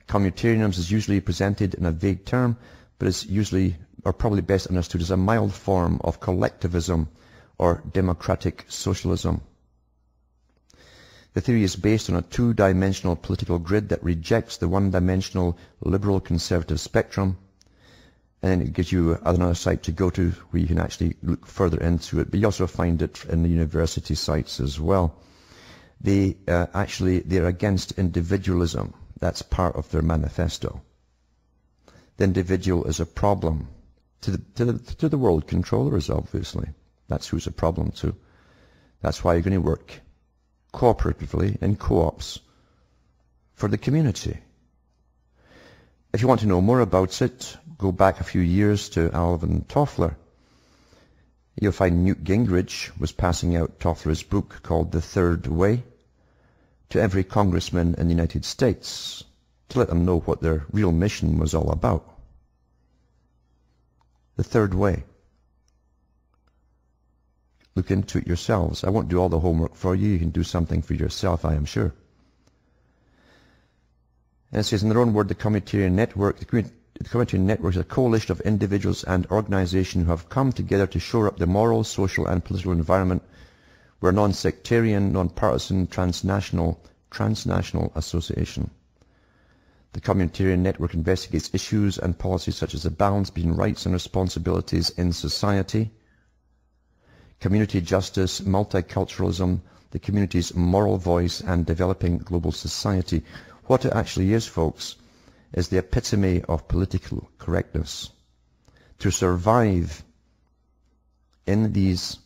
Communitarianism is usually presented in a vague term, but is usually, or probably best understood as a mild form of collectivism or democratic socialism. The theory is based on a two-dimensional political grid that rejects the one-dimensional liberal-conservative spectrum, and then it gives you another site to go to where you can actually look further into it. But you also find it in the university sites as well. They're against individualism. That's part of their manifesto. The individual is a problem to the world controllers, obviously. That's who's a problem to. That's why you're going to work cooperatively in co-ops for the community. If you want to know more about it, go back a few years to Alvin Toffler. You'll find Newt Gingrich was passing out Toffler's book called The Third Way to every congressman in the United States to let them know what their real mission was all about. The Third Way. Look into it yourselves. I won't do all the homework for you. You can do something for yourself, I am sure. And it says, in their own word, the Communitarian Network, the Communitarian Network is a coalition of individuals and organizations who have come together to shore up the moral, social, and political environment. We're a non-sectarian, non-partisan, transnational association. The Communitarian Network investigates issues and policies such as the balance between rights and responsibilities in society, community justice, multiculturalism, the community's moral voice, and developing global society. What it actually is, folks, is the epitome of political correctness. To survive in these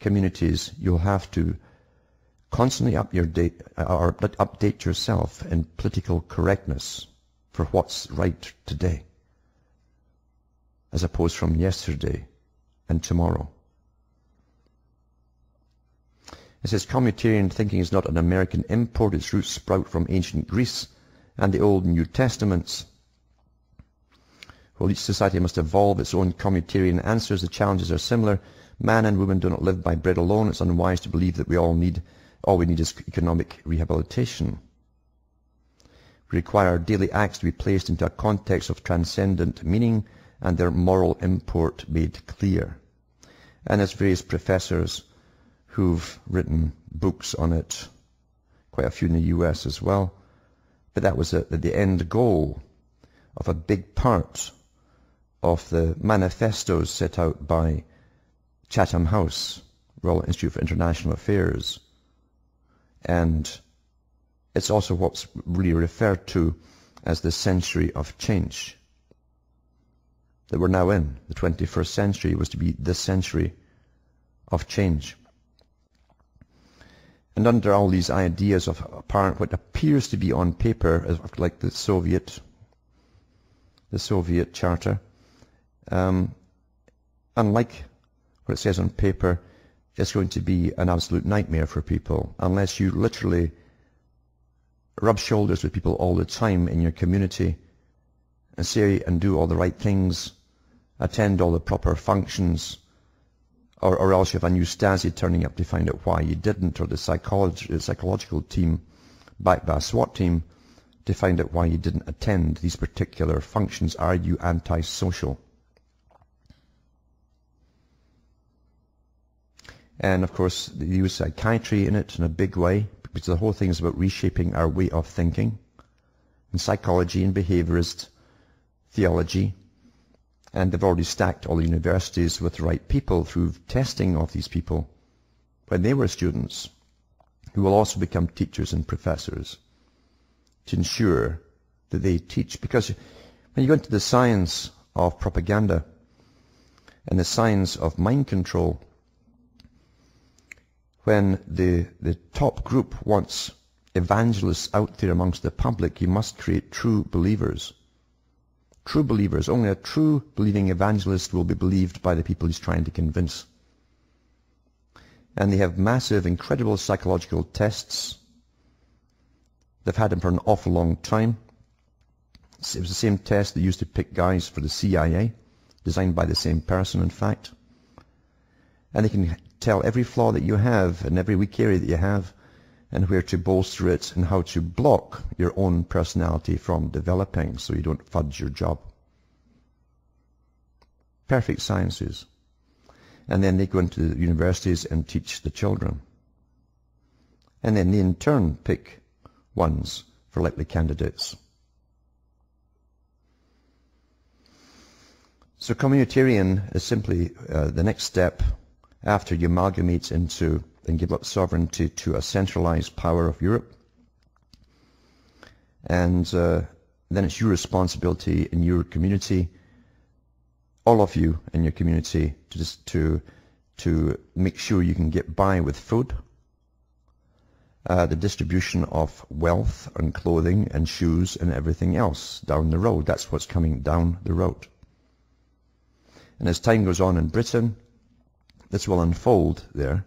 communities, you'll have to constantly update yourself in political correctness for what's right today, as opposed from yesterday and tomorrow. It says, communitarian thinking is not an American import. Its roots sprout from ancient Greece and the Old and New Testaments. While each society must evolve its own communitarian answers, the challenges are similar. Man and woman do not live by bread alone. It's unwise to believe that all we need is economic rehabilitation. We require our daily acts to be placed into a context of transcendent meaning and their moral import made clear. And there's various professors who've written books on it, quite a few in the US as well. But that was the end goal of a big part of the manifestos set out by Chatham House, Royal Institute for International Affairs. And it's also what's really referred to as the century of change that we're now in. The 21st century was to be the century of change. And under all these ideas of apparent, what appears to be on paper, like the Soviet Charter, unlike what it says on paper, it's going to be an absolute nightmare for people unless you literally rub shoulders with people all the time in your community and say and do all the right things, attend all the proper functions, or else you have a new Stasi turning up to find out why you didn't, or the psychological team backed by a SWAT team to find out why you didn't attend these particular functions. Are you antisocial? And of course, they use psychiatry in it in a big way, because the whole thing is about reshaping our way of thinking. And psychology and behaviorist theology. And they've already stacked all the universities with the right people through testing of these people when they were students, who will also become teachers and professors, to ensure that they teach. Because when you go into the science of propaganda and the science of mind control, when the top group wants evangelists out there amongst the public, you must create true believers. True believers. Only a true believing evangelist will be believed by the people he's trying to convince. And they have massive, incredible psychological tests. They've had them for an awful long time. It was the same test they used to pick guys for the CIA, designed by the same person, in fact. And they can tell every flaw that you have and every weak area that you have, and where to bolster it and how to block your own personality from developing so you don't fudge your job. Perfect sciences. And then they go into the universities and teach the children. And then they in turn pick ones for likely candidates. So communitarian is simply the next step after you amalgamate into and give up sovereignty to a centralized power of Europe. And then it's your responsibility in your community, all of you in your community, to make sure you can get by with food, the distribution of wealth and clothing and shoes and everything else down the road. That's what's coming down the road. And as time goes on in Britain, this will unfold there,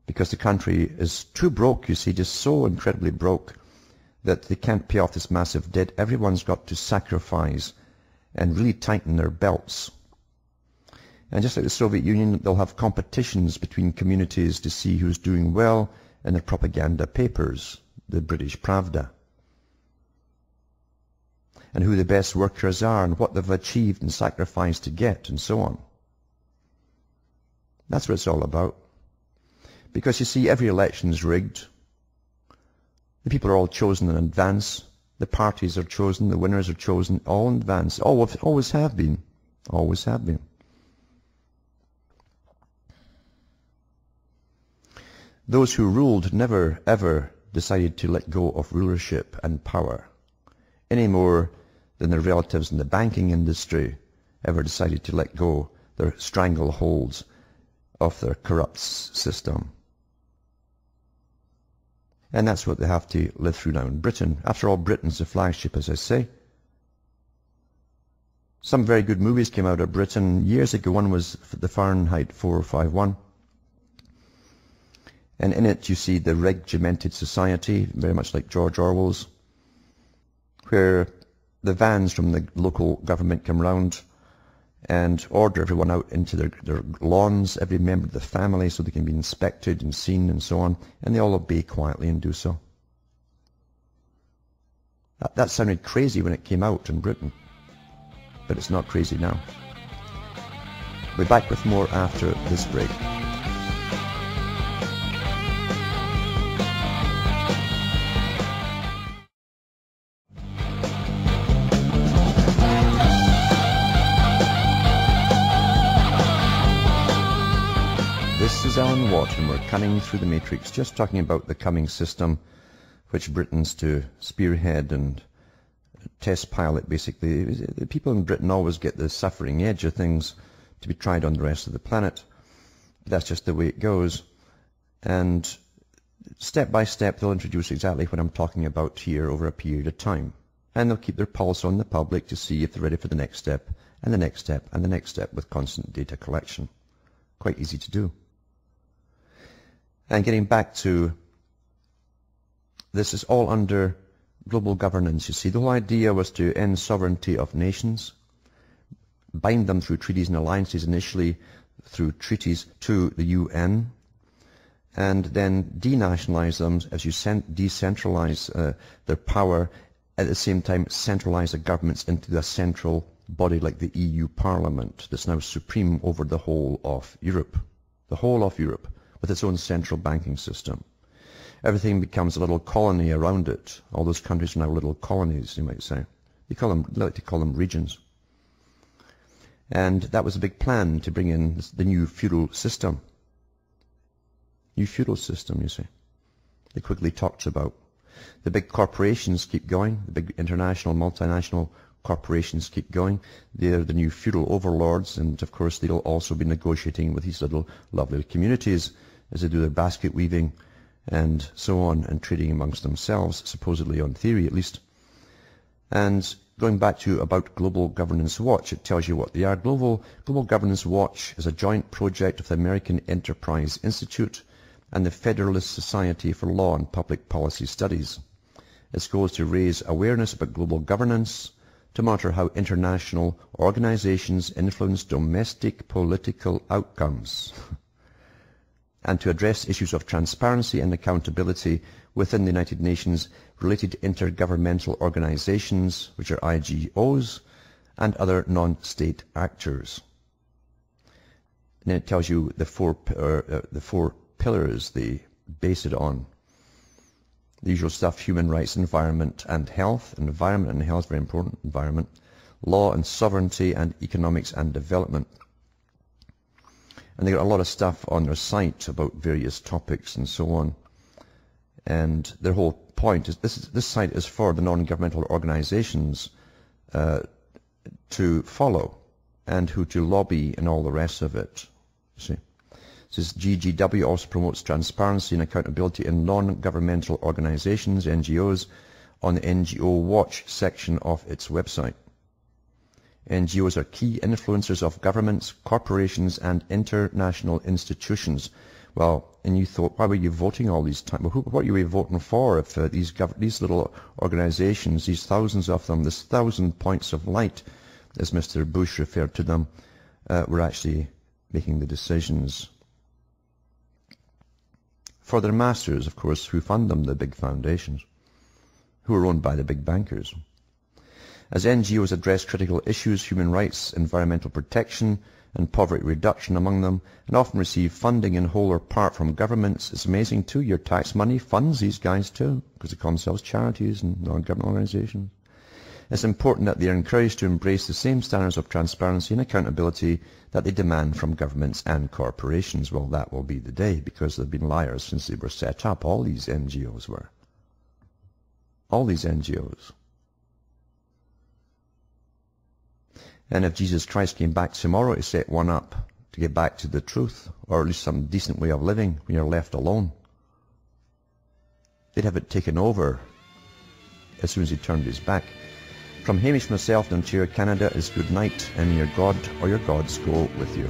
because the country is too broke, you see, just so incredibly broke that they can't pay off this massive debt. Everyone's got to sacrifice and really tighten their belts. And just like the Soviet Union, they'll have competitions between communities to see who's doing well in their propaganda papers, the British Pravda, and who the best workers are and what they've achieved and sacrificed to get and so on. That's what it's all about. Because you see, every election is rigged. The people are all chosen in advance. The parties are chosen, the winners are chosen all in advance. Always have been. Always have been. Those who ruled never ever decided to let go of rulership and power, any more than their relatives in the banking industry ever decided to let go their strangleholds of their corrupt system. And that's what they have to live through now in Britain. After all, Britain's the flagship, as I say. Some very good movies came out of Britain years ago. One was the Fahrenheit 451. And in it you see the regimented society, very much like George Orwell's, where the vans from the local government come round and order everyone out into their lawns, every member of the family, so they can be inspected and seen and so on, and they all obey quietly and do so. That sounded crazy when it came out in Britain, but it's not crazy now. We'll be back with more after this break. This is Alan Watt, and we're cutting through the matrix, just talking about the coming system, which Britain's to spearhead and test pilot, basically. The people in Britain always get the suffering edge of things to be tried on the rest of the planet. That's just the way it goes. And step by step, they'll introduce exactly what I'm talking about here over a period of time. And they'll keep their pulse on the public to see if they're ready for the next step, and the next step, and the next step, with constant data collection. Quite easy to do. And getting back to, this is all under global governance. You see, the whole idea was to end sovereignty of nations, bind them through treaties and alliances, initially through treaties to the UN, and then denationalize them as you decentralize their power, at the same time centralize the governments into a central body like the EU Parliament that's now supreme over the whole of Europe. The whole of Europe, with its own central banking system. Everything becomes a little colony around it. All those countries are now little colonies, you might say. They like to call them regions. And that was a big plan to bring in the new feudal system. New feudal system, you see. They quickly talked about. The big corporations keep going. The big international, multinational corporations keep going. They're the new feudal overlords, and of course they'll also be negotiating with these little lovely communities as they do their basket weaving and so on, and trading amongst themselves, supposedly, on theory at least. And going back to about Global Governance Watch, it tells you what they are. Global Governance Watch is a joint project of the American Enterprise Institute and the Federalist Society for Law and Public Policy Studies. Its goal is to raise awareness about global governance, to monitor how international organizations influence domestic political outcomes. and to address issues of transparency and accountability within the United Nations related to intergovernmental organizations, which are IGOs, and other non-state actors. And then it tells you the four pillars they base it on. The usual stuff: human rights, environment and health. Environment and health, very important. Environment. Law and sovereignty, and economics and development. And they got a lot of stuff on their site about various topics and so on. And their whole point is this site is for the non-governmental organizations to follow and who to lobby and all the rest of it. See, it says GGW also promotes transparency and accountability in non-governmental organizations, NGOs, on the NGO Watch section of its website. NGOs are key influencers of governments, corporations, and international institutions. Well, and you thought, why were you voting all these times? Well, what were you voting for if these little organizations, these thousands of them, this 1,000 points of light, as Mr. Bush referred to them, were actually making the decisions for their masters, of course, who fund them, the big foundations, who are owned by the big bankers. As NGOs address critical issues, human rights, environmental protection, and poverty reduction among them, and often receive funding in whole or part from governments, it's amazing too, your tax money funds these guys too, because they call themselves charities and non-government organizations. It's important that they are encouraged to embrace the same standards of transparency and accountability that they demand from governments and corporations. Well, that will be the day, because they've been liars since they were set up. All these NGOs were. All these NGOs. And if Jesus Christ came back tomorrow to set one up, to get back to the truth, or at least some decent way of living when you're left alone, they'd have it taken over as soon as he turned his back. From Hamish myself in Ontario, Canada, is good night, and your God or your gods go with you.